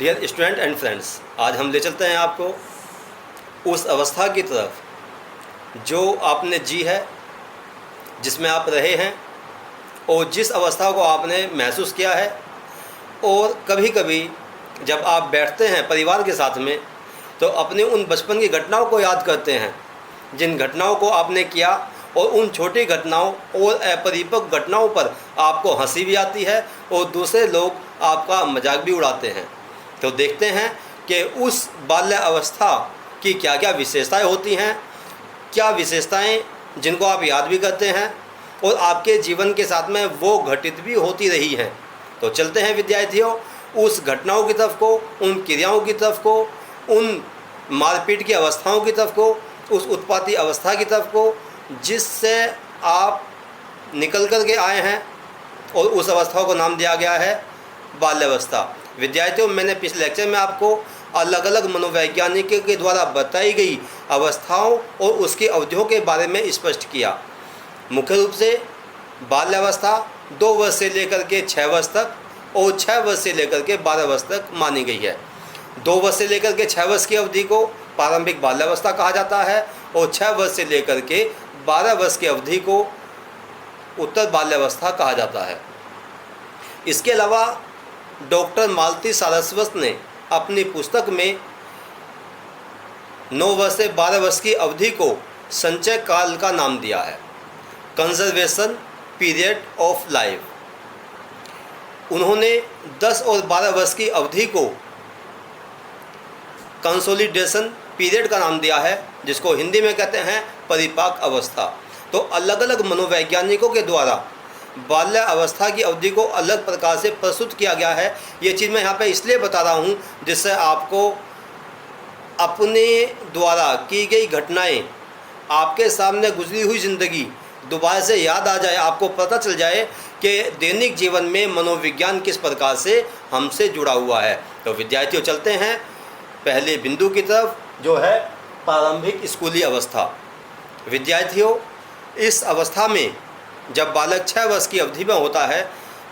Dear student and friends, आज हम ले चलते हैं आपको उस अवस्था की तरफ जो आपने जी है, जिसमें आप रहे हैं और जिस अवस्था को आपने महसूस किया है। और कभी कभी जब आप बैठते हैं परिवार के साथ में तो अपने उन बचपन की घटनाओं को याद करते हैं, जिन घटनाओं को आपने किया, और उन छोटी घटनाओं और अपरिपक्व घटनाओं पर आपको हंसी भी आती है और दूसरे लोग आपका मजाक भी उड़ाते हैं। तो देखते हैं कि उस बाल्य अवस्था की क्या क्या विशेषताएं होती हैं, क्या विशेषताएं जिनको आप याद भी करते हैं और आपके जीवन के साथ में वो घटित भी होती रही हैं। तो चलते हैं विद्यार्थियों उस घटनाओं की तरफ को, उन क्रियाओं की तरफ को, उन मारपीट की अवस्थाओं की तरफ को, उस उत्पाती अवस्था की तरफ को जिससे आप निकल कर के आए हैं, और उस अवस्था को नाम दिया गया है बाल्यावस्था। विद्यार्थियों, मैंने पिछले लेक्चर में आपको अलग अलग मनोवैज्ञानिकों के द्वारा बताई गई अवस्थाओं और उसकी अवधियों के बारे में स्पष्ट किया। मुख्य रूप से बाल्यावस्था 2 वर्ष से लेकर के 6 वर्ष तक और 6 वर्ष से लेकर के 12 वर्ष तक मानी गई है। 2 वर्ष से लेकर के 6 वर्ष की अवधि को प्रारंभिक बाल्यावस्था कहा जाता है और 6 वर्ष से लेकर के 12 वर्ष की अवधि को उत्तर बाल्यावस्था कहा जाता है। इसके अलावा डॉक्टर मालती सारस्वत ने अपनी पुस्तक में 9 वर्ष से 12 वर्ष की अवधि को संचय काल का नाम दिया है, कंजर्वेशन पीरियड ऑफ लाइफ। उन्होंने 10 और 12 वर्ष की अवधि को कंसोलिडेशन पीरियड का नाम दिया है, जिसको हिंदी में कहते हैं परिपाक अवस्था। तो अलग अलग मनोवैज्ञानिकों के द्वारा बाल्य अवस्था की अवधि को अलग प्रकार से प्रस्तुत किया गया है। ये चीज़ मैं यहाँ पे इसलिए बता रहा हूँ जिससे आपको अपने द्वारा की गई घटनाएं, आपके सामने गुजरी हुई ज़िंदगी दोबारा से याद आ जाए, आपको पता चल जाए कि दैनिक जीवन में मनोविज्ञान किस प्रकार से हमसे जुड़ा हुआ है। तो विद्यार्थियों, चलते हैं पहले बिंदु की तरफ, जो है प्रारंभिक स्कूली अवस्था। विद्यार्थियों, इस अवस्था में जब बालक 6 वर्ष की अवधि में होता है,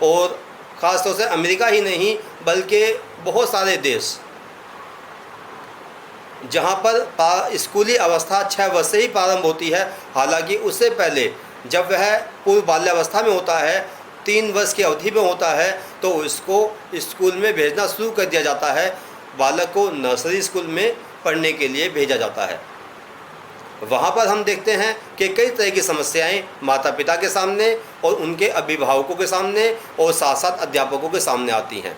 और ख़ास तौर से अमेरिका ही नहीं बल्कि बहुत सारे देश जहाँ पर स्कूली अवस्था 6 वर्ष से ही प्रारंभ होती है, हालांकि उससे पहले जब वह पूर्व बाल्यावस्था में होता है, 3 वर्ष की अवधि में होता है, तो उसको स्कूल में भेजना शुरू कर दिया जाता है। बालक को नर्सरी स्कूल में पढ़ने के लिए भेजा जाता है। वहाँ पर हम देखते हैं कि कई तरह की समस्याएं माता पिता के सामने और उनके अभिभावकों के सामने और साथ साथ अध्यापकों के सामने आती हैं।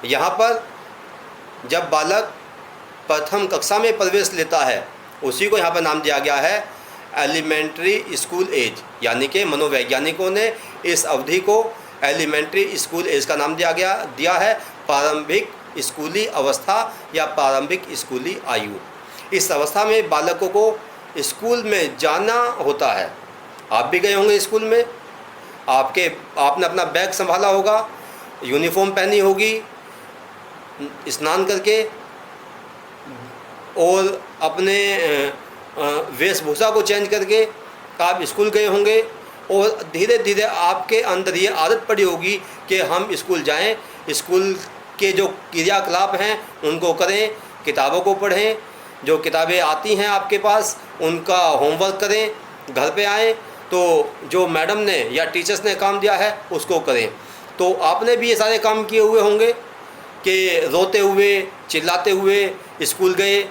यहाँ पर जब बालक प्रथम कक्षा में प्रवेश लेता है, उसी को यहाँ पर नाम दिया गया है एलिमेंट्री स्कूल एज, यानी कि मनोवैज्ञानिकों ने इस अवधि को एलिमेंट्री स्कूल एज का नाम दिया है, प्रारंभिक स्कूली अवस्था या प्रारंभिक स्कूली आयु। इस अवस्था में बालकों को स्कूल में जाना होता है। आप भी गए होंगे स्कूल में, आपने अपना बैग संभाला होगा, यूनिफॉर्म पहनी होगी, स्नान करके और अपने वेशभूषा को चेंज करके आप स्कूल गए होंगे, और धीरे धीरे आपके अंदर ये आदत पड़ी होगी कि हम स्कूल जाएं, स्कूल के जो क्रियाकलाप हैं उनको करें, किताबों को पढ़ें, जो किताबें आती हैं आपके पास उनका होमवर्क करें, घर पे आएँ तो जो मैडम ने या टीचर्स ने काम दिया है उसको करें। तो आपने भी ये सारे काम किए हुए होंगे कि रोते हुए चिल्लाते हुए स्कूल गए,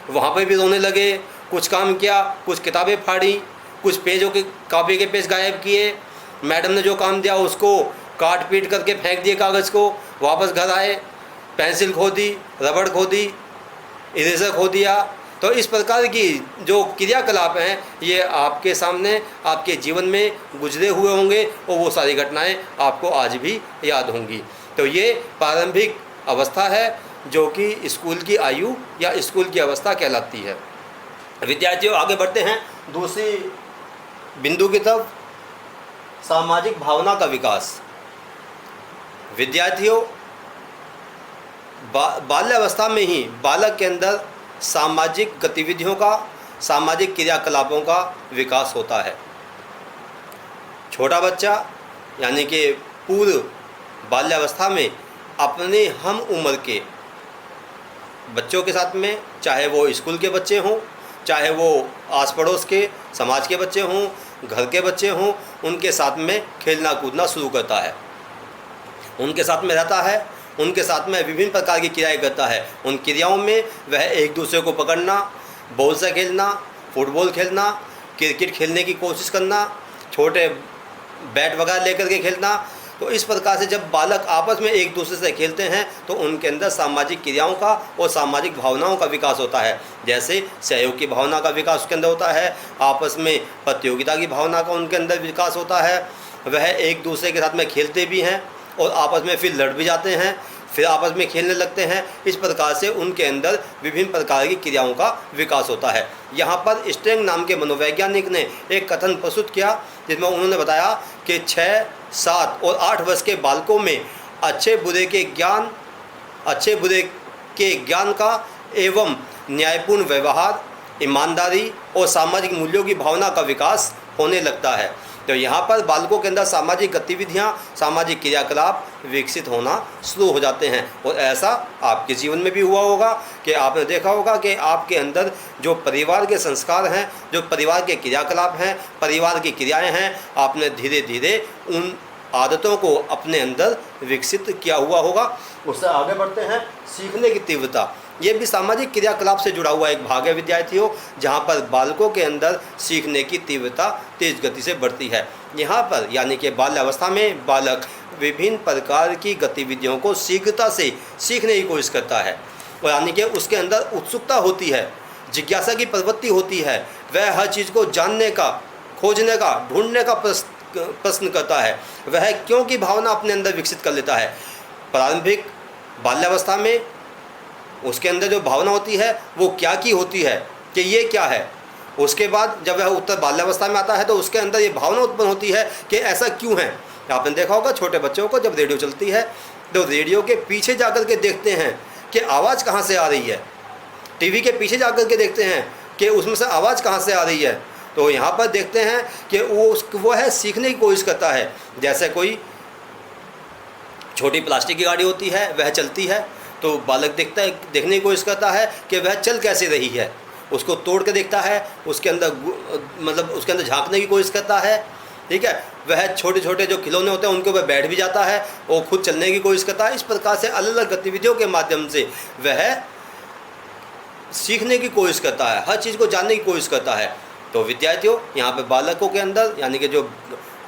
वहाँ पे भी रोने लगे, कुछ काम किया, कुछ किताबें फाड़ी, कुछ पेजों के कॉपी के पेज गायब किए, मैडम ने जो काम दिया उसको काट पीट करके फेंक दिए कागज़ को, वापस घर आए, पेंसिल खो दी, रबड़ खो दी, इरेजर खो दिया। तो इस प्रकार की जो क्रियाकलाप हैं ये आपके सामने आपके जीवन में गुजरे हुए होंगे और वो सारी घटनाएं आपको आज भी याद होंगी। तो ये प्रारंभिक अवस्था है जो कि स्कूल की आयु या स्कूल की अवस्था कहलाती है। विद्यार्थियों, आगे बढ़ते हैं दूसरी बिंदु की तरफ, सामाजिक भावना का विकास। विद्यार्थियों, बाल्यावस्था में ही बालक के अंदर सामाजिक गतिविधियों का, सामाजिक क्रियाकलापों का विकास होता है। छोटा बच्चा यानी कि पूर्व बाल्यावस्था में अपने हम उम्र के बच्चों के साथ में, चाहे वो स्कूल के बच्चे हों, चाहे वो आस पड़ोस के समाज के बच्चे हों, घर के बच्चे हों, उनके साथ में खेलना कूदना शुरू करता है, उनके साथ में रहता है, उनके साथ में विभिन्न प्रकार की क्रियाएं करता है। उन क्रियाओं में वह एक दूसरे को पकड़ना, बॉल से खेलना, फुटबॉल खेलना, क्रिकेट खेलने की कोशिश करना, छोटे बैट वगैरह लेकर के खेलना। तो इस प्रकार से जब बालक आपस में एक दूसरे से खेलते हैं तो उनके अंदर सामाजिक क्रियाओं का और सामाजिक भावनाओं का विकास होता है। जैसे सहयोग की भावना का विकास उसके अंदर होता है, आपस में प्रतियोगिता की भावना का उनके अंदर विकास होता है, वह एक दूसरे के साथ में खेलते भी हैं और आपस में फिर लड़ भी जाते हैं, फिर आपस में खेलने लगते हैं। इस प्रकार से उनके अंदर विभिन्न प्रकार की क्रियाओं का विकास होता है। यहाँ पर स्टेंग नाम के मनोवैज्ञानिक ने एक कथन प्रस्तुत किया जिसमें उन्होंने बताया कि 6, 7 और 8 वर्ष के बालकों में अच्छे बुरे के ज्ञान का एवं न्यायपूर्ण व्यवहार, ईमानदारी और सामाजिक मूल्यों की भावना का विकास होने लगता है। तो यहाँ पर बालकों के अंदर सामाजिक गतिविधियाँ, सामाजिक क्रियाकलाप विकसित होना शुरू हो जाते हैं। और ऐसा आपके जीवन में भी हुआ होगा कि आपने देखा होगा कि आपके अंदर जो परिवार के संस्कार हैं, जो परिवार के क्रियाकलाप हैं, परिवार की क्रियाएं हैं, आपने धीरे धीरे उन आदतों को अपने अंदर विकसित किया हुआ होगा। उससे आगे बढ़ते हैं, सीखने की तीव्रता। ये भी सामाजिक क्रियाकलाप से जुड़ा हुआ एक भाग है विद्यार्थियों, जहाँ पर बालकों के अंदर सीखने की तीव्रता तेज गति से बढ़ती है। यहाँ पर यानी कि बाल्यावस्था में बालक विभिन्न प्रकार की गतिविधियों को शीघ्रता से सीखने की कोशिश करता है और यानी कि उसके अंदर उत्सुकता होती है, जिज्ञासा की प्रवृत्ति होती है। वह हर चीज़ को जानने का, खोजने का, ढूंढने का प्रश्न करता है। वह क्यों की भावना अपने अंदर विकसित कर लेता है। प्रारंभिक बाल्यावस्था में उसके अंदर जो भावना होती है वो क्या की होती है कि ये क्या है। उसके बाद जब वह उत्तर बाल्यावस्था में आता है तो उसके अंदर ये भावना उत्पन्न होती है कि ऐसा क्यों है। आपने देखा होगा छोटे बच्चों को जब रेडियो चलती है तो रेडियो के पीछे जाकर के देखते हैं कि आवाज़ कहाँ से आ रही है, टीवी के पीछे जाकर के देखते हैं कि उसमें से आवाज़ कहाँ से आ रही है। तो यहाँ पर देखते हैं कि वो है सीखने की कोशिश करता है। जैसे कोई छोटी प्लास्टिक की गाड़ी होती है, वह चलती है तो बालक देखने की कोशिश करता है कि वह चल कैसे रही है, उसको तोड़ के देखता है, उसके अंदर झांकने की कोशिश करता है। ठीक है, वह छोटे छोटे जो खिलौने होते हैं उनके ऊपर बैठ भी जाता है और खुद चलने की कोशिश करता है। इस प्रकार से अलग अलग गतिविधियों के माध्यम से वह सीखने की कोशिश करता है, हर चीज़ को जानने की कोशिश करता है। तो विद्यार्थियों, यहाँ पर बालकों के अंदर यानी कि जो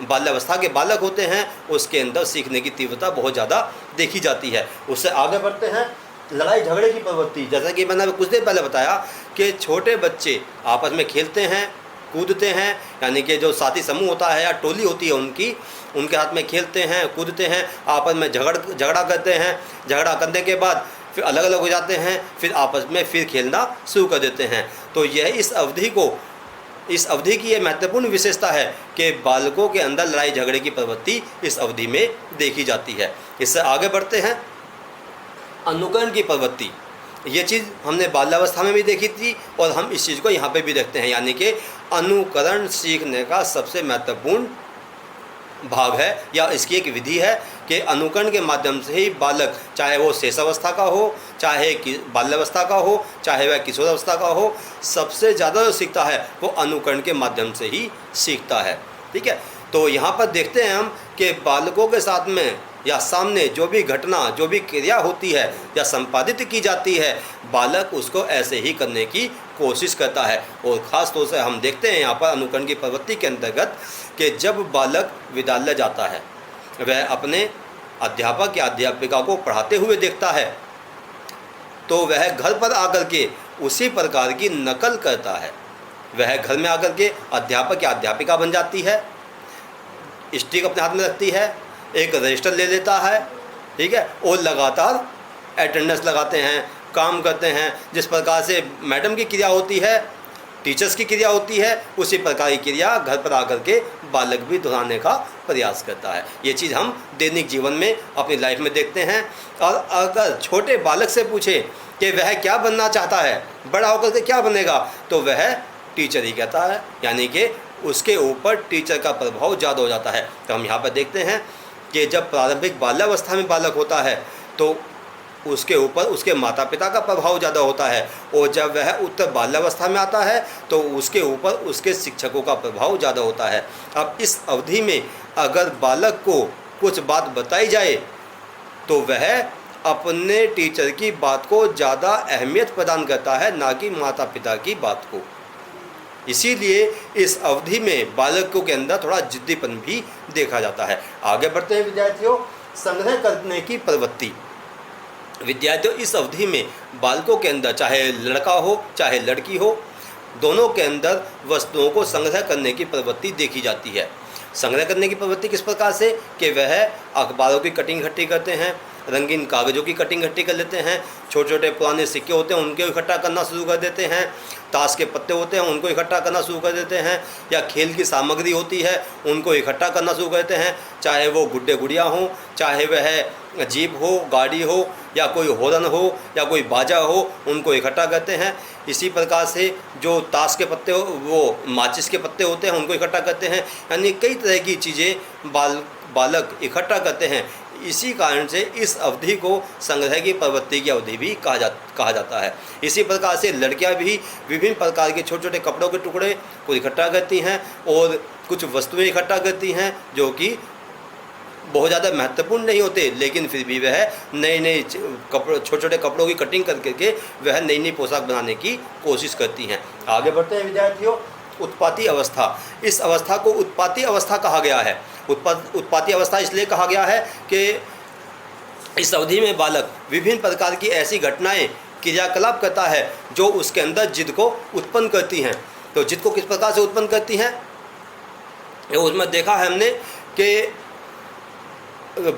बाल्यावस्था के बालक होते हैं उसके अंदर सीखने की तीव्रता बहुत ज़्यादा देखी जाती है। उससे आगे बढ़ते हैं, लड़ाई झगड़े की प्रवृत्ति। जैसा कि मैंने कुछ देर पहले बताया कि छोटे बच्चे आपस में खेलते हैं, कूदते हैं, यानी कि जो साथी समूह होता है या टोली होती है उनके हाथ में खेलते हैं, कूदते हैं, आपस में झगड़ा करते हैं। झगड़ा करने के बाद फिर अलग अलग हो जाते हैं, फिर आपस में फिर खेलना शुरू कर देते हैं। तो यह इस अवधि की यह महत्वपूर्ण विशेषता है कि बालकों के अंदर लड़ाई झगड़े की प्रवृत्ति इस अवधि में देखी जाती है। इससे आगे बढ़ते हैं, अनुकरण की प्रवृत्ति। ये चीज़ हमने बाल्यावस्था में भी देखी थी और हम इस चीज़ को यहाँ पे भी देखते हैं, यानी कि अनुकरण सीखने का सबसे महत्वपूर्ण भाग है या इसकी एक विधि है कि अनुकरण के माध्यम से ही बालक, चाहे वो शेषावस्था का हो, चाहे बाल्यावस्था का हो, चाहे वह किशोरावस्था का हो, सबसे ज़्यादा जो सीखता है वो अनुकरण के माध्यम से ही सीखता है। ठीक है, तो यहाँ पर देखते हैं हम कि बालकों के साथ में या सामने जो भी घटना, जो भी क्रिया होती है या संपादित की जाती है, बालक उसको ऐसे ही करने की कोशिश करता है। और ख़ास तौर से हम देखते हैं यहाँ पर अनुकरण की प्रवृत्ति के अंतर्गत कि जब बालक विद्यालय जाता है, वह अपने अध्यापक या अध्यापिका को पढ़ाते हुए देखता है तो वह घर पर आकर के उसी प्रकार की नकल करता है। वह घर में आकर के अध्यापक या अध्यापिका बन जाती है, स्टिक अपने हाथ में रखती है, एक रजिस्टर ले लेता है, ठीक है, और लगातार अटेंडेंस लगाते हैं, काम करते हैं। जिस प्रकार से मैडम की क्रिया होती है, टीचर्स की क्रिया होती है, उसी प्रकार की क्रिया घर पर आकर के बालक भी दोहराने का प्रयास करता है। ये चीज़ हम दैनिक जीवन में अपनी लाइफ में देखते हैं। और अगर छोटे बालक से पूछे कि वह क्या बनना चाहता है, बड़ा होकर के क्या बनेगा, तो वह टीचर ही कहता है, यानी कि उसके ऊपर टीचर का प्रभाव ज़्यादा हो जाता है। तो हम यहाँ पर देखते हैं कि जब प्रारंभिक बाल्यावस्था में बालक होता है तो उसके ऊपर उसके माता पिता का प्रभाव ज़्यादा होता है, और जब वह उत्तर बाल्यावस्था में आता है तो उसके ऊपर उसके शिक्षकों का प्रभाव ज़्यादा होता है। अब इस अवधि में अगर बालक को कुछ बात बताई जाए तो वह अपने टीचर की बात को ज़्यादा अहमियत प्रदान करता है, ना कि माता पिता की बात को। इसीलिए इस अवधि में बालकों के अंदर थोड़ा जिद्दीपन भी देखा जाता है। आगे बढ़ते हैं विद्यार्थियों, संग्रह करने की प्रवृत्ति। विद्यार्थियों, इस अवधि में बालकों के अंदर, चाहे लड़का हो चाहे लड़की हो, दोनों के अंदर वस्तुओं को संग्रह करने की प्रवृत्ति देखी जाती है। संग्रह करने की प्रवृत्ति किस प्रकार से कि वह अखबारों की कटिंग इकट्ठी करते हैं, रंगीन कागज़ों की कटिंग इकट्ठी कर लेते हैं, छोटे छोटे पुराने सिक्के होते हैं उनको इकट्ठा करना शुरू कर देते हैं, ताश के पत्ते होते हैं उनको इकट्ठा करना शुरू कर देते हैं, या खेल की सामग्री होती है उनको इकट्ठा करना शुरू कर देते हैं, चाहे वो गुड्डे गुड़िया हों, चाहे वह जीप हो, गाड़ी हो, या कोई हॉर्न हो, या कोई बाजा हो, उनको इकट्ठा करते हैं। इसी प्रकार से जो ताश के पत्ते हो, वो माचिस के पत्ते होते हैं उनको इकट्ठा करते हैं। यानी कई तरह की चीज़ें बालक इकट्ठा करते हैं। इसी कारण से इस अवधि को संग्रह की प्रवृत्ति की अवधि भी कहा जाता है। इसी प्रकार से लड़कियां भी विभिन्न प्रकार के छोटे छोटे कपड़ों के टुकड़े को इकट्ठा करती हैं और कुछ वस्तुएं इकट्ठा करती हैं जो कि बहुत ज़्यादा महत्वपूर्ण नहीं होते, लेकिन फिर भी वह नए नए छोटे छोटे कपड़ों की कटिंग करके वह नई नई पोशाक बनाने की कोशिश करती हैं। आगे बढ़ते हैं विद्यार्थियों, उत्पाती अवस्था। इस अवस्था को उत्पाती अवस्था कहा गया है। उत्पाती अवस्था इसलिए कहा गया है कि इस अवधि में बालक विभिन्न प्रकार की ऐसी घटनाएं, क्रियाकलाप करता है जो उसके अंदर जिद को उत्पन्न करती हैं। तो जिद को किस प्रकार से उत्पन्न करती हैं, उसमें देखा है हमने कि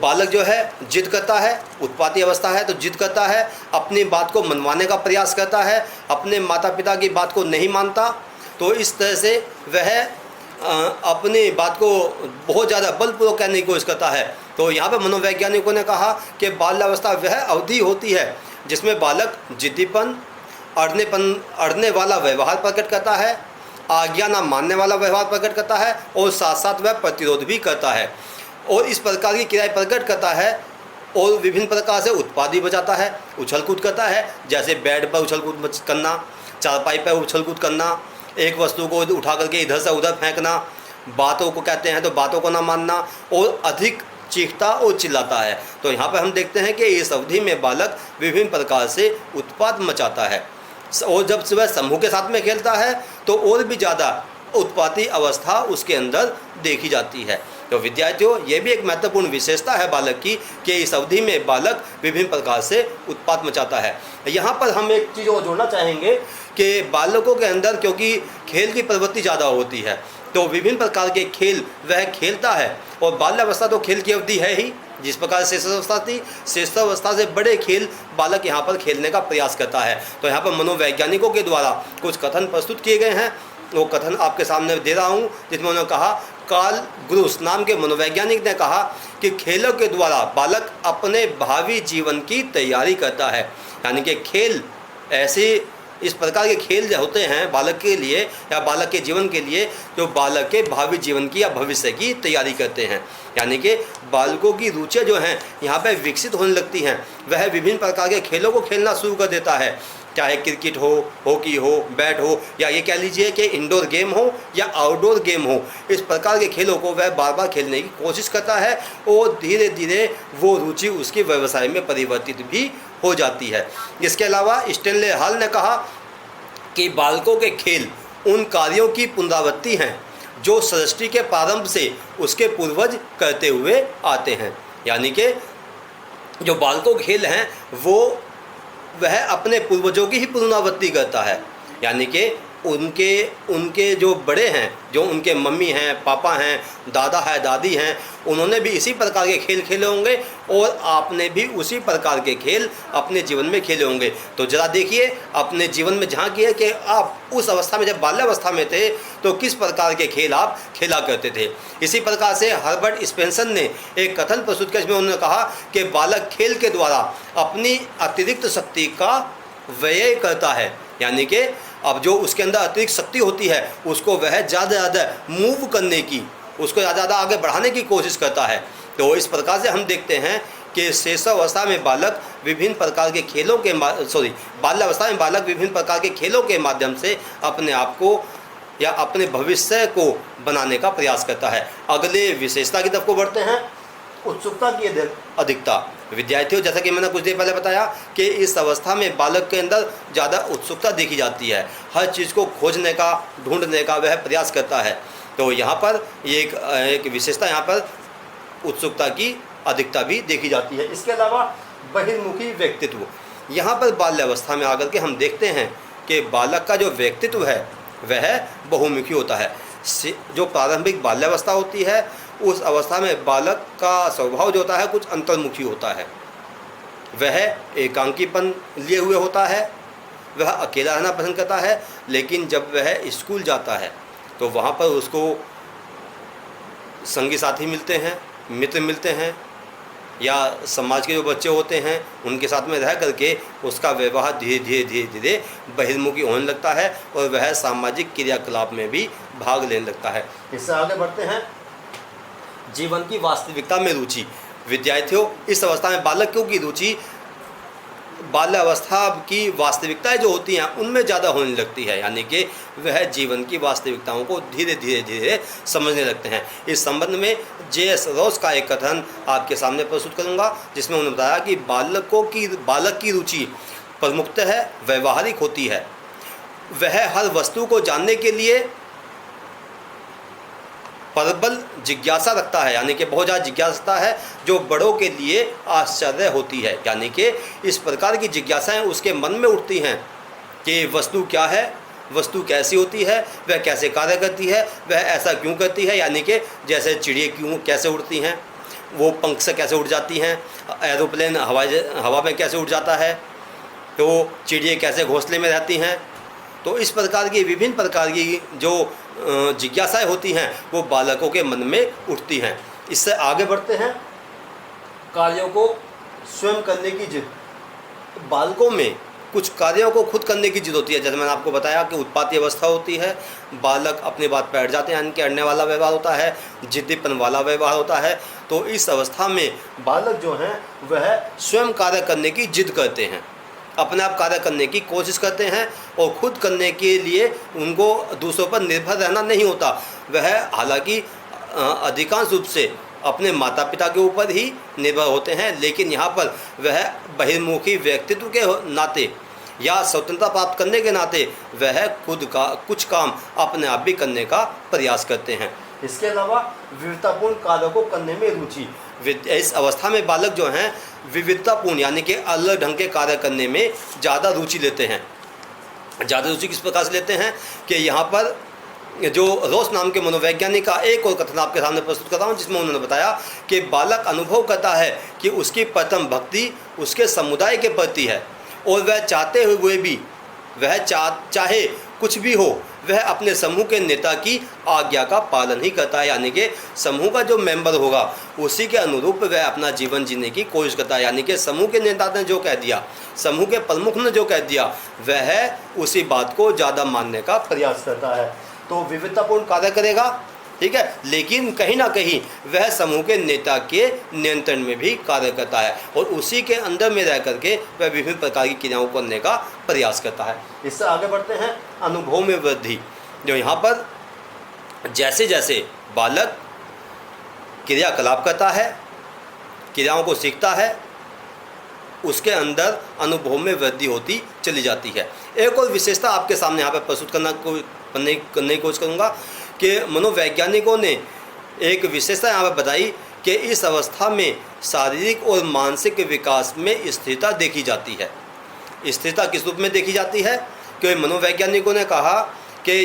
बालक जो है जिद करता है, उत्पाती अवस्था है तो जिद करता है, अपनी बात को मनवाने का प्रयास करता है, अपने माता पिता की बात को नहीं मानता। तो इस तरह से वह अपनी बात को बहुत ज़्यादा बलपूर्वक कहने की कोशिश करता है। तो यहाँ पर मनोवैज्ञानिकों ने कहा कि बाल्यावस्था वह अवधि होती है जिसमें बालक जिद्दीपन, अड़ने वाला व्यवहार प्रकट करता है, आज्ञा ना मानने वाला व्यवहार प्रकट करता है, और साथ साथ वह प्रतिरोध भी करता है और इस प्रकार की क्रियाएं प्रकट करता है, और विभिन्न प्रकार से उत्पाद भी बजाता है, उछल कूद करता है, जैसे बेड पर उछल कूद करना, चारपाई पर उछल कूद करना, एक वस्तु को उठा करके इधर से उधर फेंकना, बातों को कहते हैं तो बातों को ना मानना, और अधिक चीखता और चिल्लाता है। तो यहाँ पर हम देखते हैं कि इस अवधि में बालक विभिन्न प्रकार से उत्पाद मचाता है, और जब वह समूह के साथ में खेलता है तो और भी ज़्यादा उत्पाती अवस्था उसके अंदर देखी जाती है। तो विद्यार्थियों, ये भी एक महत्वपूर्ण विशेषता है बालक की कि इस अवधि में बालक विभिन्न प्रकार से उत्पात मचाता है। यहाँ पर हम एक चीज़ और जोड़ना चाहेंगे कि बालकों के अंदर क्योंकि खेल की प्रवृत्ति ज़्यादा होती है तो विभिन्न प्रकार के खेल वह खेलता है, और बाल्यावस्था तो खेल की अवधि है ही। जिस प्रकार शिशुअवस्था थी, शिशुअवस्था से बड़े खेल बालक यहाँ पर खेलने का प्रयास करता है। तो यहाँ पर मनोवैज्ञानिकों के द्वारा कुछ कथन प्रस्तुत किए गए हैं, वो कथन आपके सामने दे रहा हूँ, जिसमें उन्होंने कहा, कार्ल ग्रुस नाम के मनोवैज्ञानिक ने कहा कि खेलों के द्वारा बालक अपने भावी जीवन की तैयारी करता है। यानी कि खेल ऐसे इस प्रकार के खेल जो होते हैं बालक के लिए या बालक के जीवन के लिए, जो बालक के भावी जीवन की या भविष्य की तैयारी करते हैं। यानी कि बालकों की रुचियाँ जो हैं यहाँ पर विकसित होने लगती हैं, वह विभिन्न प्रकार के खेलों को खेलना शुरू कर देता है, चाहे क्रिकेट हो, हॉकी हो, बैट हो, या ये कह लीजिए कि इंडोर गेम हो या आउटडोर गेम हो। इस प्रकार के खेलों को वह बार बार खेलने की कोशिश करता है, और धीरे धीरे वो रुचि उसके व्यवसाय में परिवर्तित भी हो जाती है। इसके अलावा स्टैनले हॉल ने कहा कि बालकों के खेल उन कार्यों की पुनरावृत्ति हैं जो सृष्टि के प्रारंभ से उसके पूर्वज करते हुए आते हैं। यानी कि जो बालकों के खेल हैं वो वह अपने पूर्वजों की ही पुनरावृत्ति करता है। यानी कि उनके जो बड़े हैं, जो उनके मम्मी हैं, पापा हैं, दादा है, दादी हैं, उन्होंने भी इसी प्रकार के खेल खेले होंगे, और आपने भी उसी प्रकार के खेल अपने जीवन में खेले होंगे। तो ज़रा देखिए अपने जीवन में झांकिए कि आप उस अवस्था में जब बाल्यावस्था में थे तो किस प्रकार के खेल आप खेला करते थे। इसी प्रकार से हर्बर्ट स्पेंसर ने एक कथन प्रस्तुत किया, जिसमें उन्होंने कहा कि बालक खेल के द्वारा अपनी अतिरिक्त शक्ति का व्यय करता है। यानी कि अब जो उसके अंदर अतिरिक्त शक्ति होती है उसको वह ज़्यादा मूव करने की, उसको ज़्यादा आगे बढ़ाने की कोशिश करता है। तो इस प्रकार से हम देखते हैं कि शैशवावस्था में बालक विभिन्न प्रकार के खेलों के बाल्यावस्था में बालक विभिन्न प्रकार के खेलों के माध्यम से अपने आप को या अपने भविष्य को बनाने का प्रयास करता है। अगले विशेषता की तरफ को बढ़ते हैं, उत्सुकता की अधिकता। विद्यार्थियों, जैसा कि मैंने कुछ देर पहले बताया कि इस अवस्था में बालक के अंदर ज़्यादा उत्सुकता देखी जाती है, हर चीज़ को खोजने का, ढूंढने का वह प्रयास करता है। तो यहाँ पर ये एक विशेषता यहाँ पर उत्सुकता की अधिकता भी देखी जाती है। इसके अलावा बहिर्मुखी व्यक्तित्व, यहाँ पर बाल्यावस्था में आकर के हम देखते हैं कि बालक का जो व्यक्तित्व है वह बहुमुखी होता है। जो प्रारंभिक बाल्यावस्था होती है उस अवस्था में बालक का स्वभाव जो होता है कुछ अंतर्मुखी होता है। वह एकांकीपन लिए हुए होता है, वह अकेला रहना पसंद करता है, लेकिन जब वह स्कूल जाता है तो वहाँ पर उसको संगी साथी मिलते हैं, मित्र मिलते हैं, या समाज के जो बच्चे होते हैं उनके साथ में रह करके उसका व्यवहार धीरे धीरे धीरे धीरे बहिर्मुखी होने लगता है और वह सामाजिक क्रियाकलाप में भी भाग लेने लगता है। इससे आगे बढ़ते हैं, जीवन की वास्तविकता में रुचि। विद्यार्थियों, इस अवस्था में बालकों की रुचि बाल्यावस्था की वास्तविकताएं जो होती हैं उनमें ज़्यादा होने लगती है, यानी कि वह जीवन की वास्तविकताओं को धीरे धीरे धीरे समझने लगते हैं। इस संबंध में J.S. रॉस का एक कथन आपके सामने प्रस्तुत करूंगा, जिसमें उन्होंने बताया कि बालक की रुचि प्रमुखतः व्यवहारिक होती है। वह हर वस्तु को जानने के लिए प्रबल जिज्ञासा रखता है, यानी कि बहुत ज़्यादा जिज्ञासा है जो बड़ों के लिए आश्चर्य होती है। यानी कि इस प्रकार की जिज्ञासाएं उसके मन में उठती हैं कि वस्तु क्या है, वस्तु कैसी होती है, वह कैसे कार्य करती है, वह ऐसा क्यों करती है। यानी कि जैसे चिड़िया कैसे उड़ती हैं, वो पंख से कैसे उड़ जाती हैं, एरोप्लेन हवा में कैसे उड़ जाता है, तो चिड़िया कैसे घोंसले में रहती हैं। तो इस प्रकार की विभिन्न प्रकार की जो जिज्ञासाएं होती हैं वो बालकों के मन में उठती हैं। इससे आगे बढ़ते हैं, कार्यों को स्वयं करने की जिद। बालकों में कुछ कार्यों को खुद करने की जिद होती है। जैसे मैंने आपको बताया कि उत्पाती अवस्था होती है, बालक अपनी बात पे अड़ जाते हैं, यानी कि अड़ने वाला व्यवहार होता है, जिद्दीपन वाला व्यवहार होता है। तो इस अवस्था में बालक जो हैं वह स्वयं कार्य करने की जिद करते हैं, अपने आप कार्य करने की कोशिश करते हैं और खुद करने के लिए उनको दूसरों पर निर्भर रहना नहीं होता। वह हालांकि अधिकांश रूप से अपने माता पिता के ऊपर ही निर्भर होते हैं, लेकिन यहाँ पर वह बहिर्मुखी व्यक्तित्व के नाते या स्वतंत्रता प्राप्त करने के नाते वह खुद का कुछ काम अपने आप भी करने का प्रयास करते हैं। इसके अलावा विविधतापूर्ण कार्यों को करने में रुचि। इस अवस्था में बालक जो हैं विविधतापूर्ण यानी कि अलग ढंग के कार्य करने में ज़्यादा रुचि लेते हैं। ज़्यादा रुचि किस प्रकार से लेते हैं कि यहाँ पर जो रॉस नाम के मनोवैज्ञानिक का एक और कथन आपके सामने प्रस्तुत कर रहा हूँ, जिसमें उन्होंने बताया कि बालक अनुभव करता है कि उसकी प्रथम भक्ति उसके समुदाय के प्रति है और वह चाहते हुए भी वह चाहे कुछ भी हो वह अपने समूह के नेता की आज्ञा का पालन ही करता है। यानी कि समूह का जो मेंबर होगा उसी के अनुरूप वह अपना जीवन जीने की कोशिश करता है। यानी कि समूह के नेता ने जो कह दिया, समूह के प्रमुख ने जो कह दिया, वह उसी बात को ज़्यादा मानने का प्रयास करता है। तो विविधतापूर्ण कार्य करेगा, ठीक है, लेकिन कहीं ना कहीं वह समूह के नेता के नियंत्रण में भी कार्य करता है और उसी के अंदर में रह करके वह विभिन्न प्रकार की क्रियाओं को करने का प्रयास करता है। इससे आगे बढ़ते हैं, अनुभव में वृद्धि। जो यहाँ पर जैसे जैसे बालक क्रियाकलाप करता है, क्रियाओं को सीखता है, उसके अंदर अनुभव में वृद्धि होती चली जाती है। एक और विशेषता आपके सामने यहाँ पर प्रस्तुत करने की कोशिश करूँगा कि मनोवैज्ञानिकों ने एक विशेषता यहाँ पर बताई कि इस अवस्था में शारीरिक और मानसिक विकास में स्थिरता देखी जाती है। स्थिरता किस रूप में देखी जाती है कि मनोवैज्ञानिकों ने कहा कि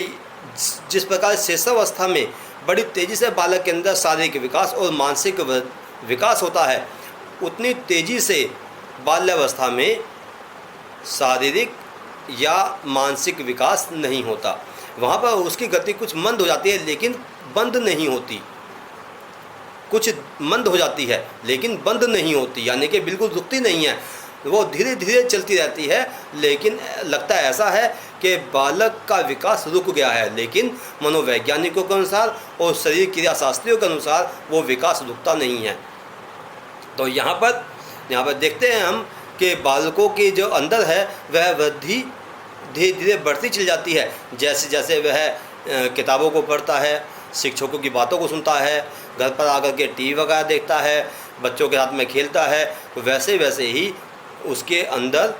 जिस प्रकार शैशवावस्था में बड़ी तेज़ी से बालक के अंदर शारीरिक विकास और मानसिक विकास होता है, उतनी तेज़ी से बाल्यावस्था में शारीरिक या मानसिक विकास नहीं होता। वहाँ पर उसकी गति कुछ मंद हो जाती है लेकिन बंद नहीं होती, कुछ मंद हो जाती है लेकिन बंद नहीं होती, यानी कि बिल्कुल रुकती नहीं है, वो धीरे धीरे चलती रहती है। लेकिन लगता है ऐसा है कि बालक का विकास रुक गया है, लेकिन मनोवैज्ञानिकों के अनुसार और शरीर क्रिया शास्त्रियों के अनुसार वो विकास रुकता नहीं है। तो यहाँ पर यहाँ पर देखते हैं हम कि बालकों की जो अंदर है वह वृद्धि धीरे धीरे बढ़ती चली जाती है। जैसे जैसे वह किताबों को पढ़ता है, शिक्षकों की बातों को सुनता है, घर पर आकर के टीवी वगैरह देखता है, बच्चों के साथ में खेलता है, तो वैसे वैसे ही उसके अंदर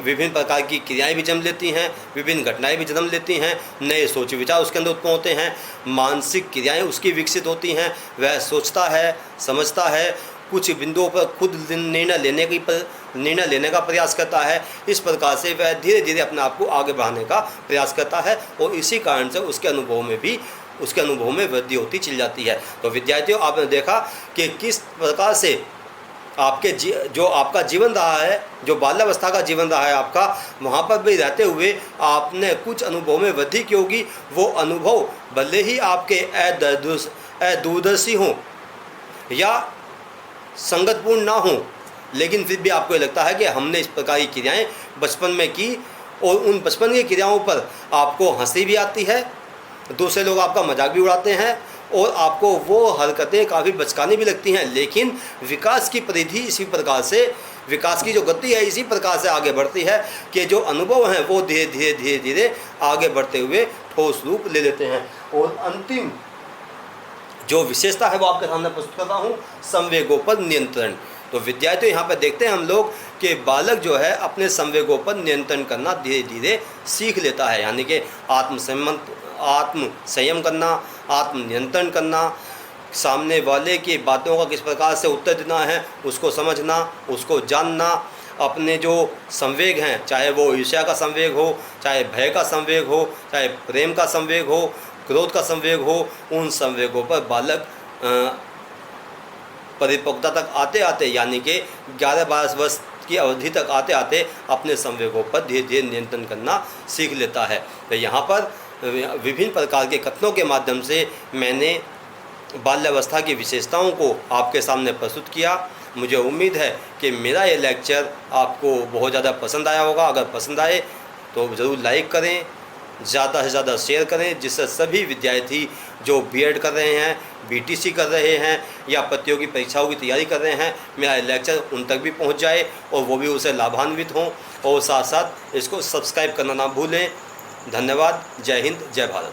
विभिन्न प्रकार की क्रियाएं भी जन्म लेती हैं, विभिन्न घटनाएं भी जन्म लेती हैं, नए सोच विचार उसके अंदर उत्पन्न होते हैं, मानसिक क्रियाएं उसकी विकसित होती हैं, वह सोचता है, समझता है, कुछ बिंदुओं पर खुद निर्णय लेने का प्रयास करता है। इस प्रकार से वह धीरे धीरे अपने आप को आगे बढ़ाने का प्रयास करता है और इसी कारण से उसके अनुभव में वृद्धि होती चली जाती है। तो विद्यार्थियों, आपने देखा कि किस प्रकार से जो आपका जीवन रहा है, जो बाल्यावस्था का जीवन रहा है आपका, वहाँ पर भी रहते हुए आपने कुछ अनुभव में वृद्धि की होगी। वो अनुभव भले ही आपके अदूरदर्शी हों या संगतपूर्ण ना हों, लेकिन फिर भी आपको ये लगता है कि हमने इस प्रकार की क्रियाएँ बचपन में की और उन बचपन की क्रियाओं पर आपको हंसी भी आती है, दूसरे लोग आपका मजाक भी उड़ाते हैं और आपको वो हरकतें काफ़ी बचकानी भी लगती हैं। लेकिन विकास की परिधि इसी प्रकार से, विकास की जो गति है इसी प्रकार से आगे बढ़ती है कि जो अनुभव हैं वो धीरे धीरे आगे बढ़ते हुए ठोस रूप ले लेते हैं। और अंतिम जो विशेषता है वो आपके सामने प्रस्तुत कर रहा हूँ, संवेगों पर नियंत्रण। तो विद्यार्थियों, यहाँ पर देखते हैं हम लोग कि बालक जो है अपने संवेगों पर नियंत्रण करना धीरे धीरे सीख लेता है, यानी कि आत्मसंयम करना, आत्मनियंत्रण करना, सामने वाले की बातों का किस प्रकार से उत्तर देना है उसको समझना, उसको जानना, अपने जो संवेग हैं, चाहे वो ईर्ष्या का संवेग हो, चाहे भय का संवेग हो, चाहे प्रेम का संवेग हो, क्रोध का संवेग हो, उन संवेगों पर बालक परिपक्वता तक आते आते, यानी कि 11-12 वर्ष की अवधि तक आते आते अपने संवेगों पर धीरे धीरे नियंत्रण करना सीख लेता है। तो यहाँ पर विभिन्न प्रकार के कथनों के माध्यम से मैंने बाल्यावस्था की विशेषताओं को आपके सामने प्रस्तुत किया। मुझे उम्मीद है कि मेरा ये लेक्चर आपको बहुत ज़्यादा पसंद आया होगा। अगर पसंद आए तो ज़रूर लाइक करें, ज़्यादा से ज़्यादा शेयर करें, जिससे सभी विद्यार्थी जो बीएड कर रहे हैं, बीटीसी कर रहे हैं या प्रतियोगी परीक्षाओं की तैयारी कर रहे हैं, मेरा लेक्चर उन तक भी पहुंच जाए और वो भी उससे लाभान्वित हों। और साथ साथ इसको सब्सक्राइब करना ना भूलें। धन्यवाद। जय हिंद, जय भारत।